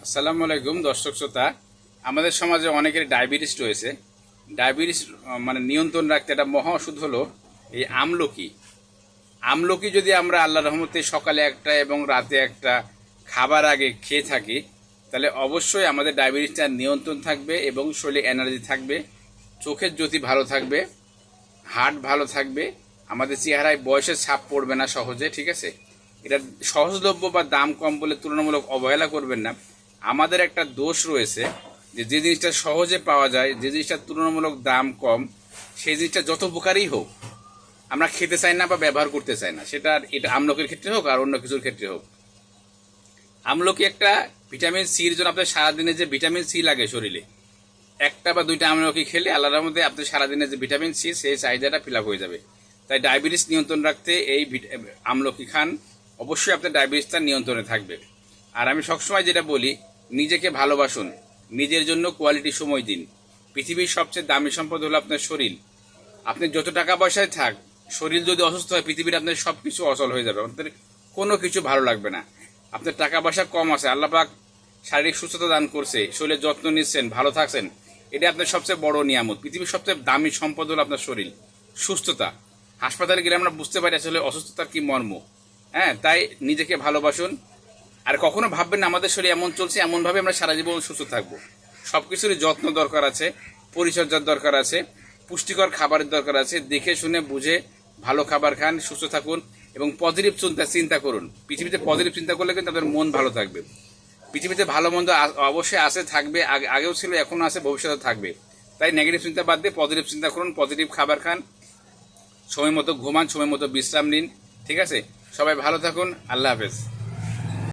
আসসালামু আলাইকুম দর্শক শ্রোতা। আমাদের সমাজে অনেকের ডায়াবেটিস রয়েছে। ডায়াবেটিস মানে নিয়ন্ত্রণ রাখতে একটা মহা ওষুধ হলো এই আমলকি। আমলকি যদি আমরা আল্লাহর রহমতে সকালে একটা এবং রাতে একটা খাবার আগে খেয়ে থাকি, তাহলে অবশ্যই আমাদের ডায়াবেটিসটা নিয়ন্ত্রণ থাকবে এবং শরীরে এনার্জি থাকবে, চোখের জ্যোতি ভালো থাকবে, হার্ট ভালো থাকবে, আমাদের চেহারায় বয়সের ছাপ পড়বে না সহজে। ঠিক আছে, এটা সহজলভ্য বা দাম কম বলে তুলনামূলক অবহেলা করবেন না। আমাদের একটা দোষ রয়েছে যে যে জিনিসটা সহজে পাওয়া যায়, যে জিনিসটার তুলনামূলক দাম কম, সেই জিনিসটা যত উপকারই হোক আমরা খেতে চাই না বা ব্যবহার করতে চাই না। সেটা এটা আমলকির ক্ষেত্রে হোক আর অন্য কিছুর ক্ষেত্রে হোক। আমলকি একটা ভিটামিন সির জন্য আপনার সারাদিনে যে ভিটামিন সি লাগে শরীরে, একটা বা দুইটা আমলকি খেলে আল্লাহর মধ্যে আপনার সারাদিনে যে ভিটামিন সি সেই চাহিদাটা ফিল আপ হয়ে যাবে। তাই ডায়াবেটিস নিয়ন্ত্রণ রাখতে এই আমলকি খান, অবশ্যই আপনার ডায়াবেটিসটা নিয়ন্ত্রণে থাকবে। আর আমি সবসময় যেটা বলি, নিজেকে ভালোবাসুন, নিজের জন্য কোয়ালিটি সময় দিন। পৃথিবীর সবচেয়ে দামি সম্পদ হলো আপনার শরীর। আপনি যত টাকা পয়সায় থাক, শরীর যদি অসুস্থ হয় পৃথিবীর আপনার সব কিছু অচল হয়ে যাবে, আপনাদের কোনো কিছু ভালো লাগবে না। আপনার টাকা পয়সা কম আছে, আল্লাহ পাক শারীরিক সুস্থতা দান করছে, শরীরের যত্ন নিচ্ছেন, ভালো থাকছেন, এটা আপনার সবচেয়ে বড় নিয়ামত। পৃথিবীর সবচেয়ে দামি সম্পদ হলো আপনার শরীর, সুস্থতা। হাসপাতালে গেলে আমরা বুঝতে পারি আসলে অসুস্থতার কি মর্ম। হ্যাঁ, তাই নিজেকে ভালোবাসুন। আর কখনো ভাববেন না আমাদের শরীর এমন চলছে, এমনভাবে আমরা সারা জীবন সুস্থ থাকবো। সব কিছুরই যত্ন দরকার আছে, পরিচর্যার দরকার আছে, পুষ্টিকর খাবারের দরকার আছে। দেখে শুনে বুঝে ভালো খাবার খান, সুস্থ থাকুন এবং পজিটিভ চিন্তা করুন। পৃথিবীতে পজিটিভ চিন্তা করলে কিন্তু আপনার মন ভালো থাকবে। পৃথিবীতে ভালো মন্দ অবশ্যই আছে, থাকবে, আগেও ছিল, এখনো আছে, ভবিষ্যতে থাকবে। তাই নেগেটিভ চিন্তা বাদ দিয়ে পজিটিভ চিন্তা করুন, পজিটিভ খাবার খান, সময় মতো ঘুমান, সময় মতো বিশ্রাম নিন। ঠিক আছে, সবাই ভালো থাকুন। আল্লাহ হাফেজ।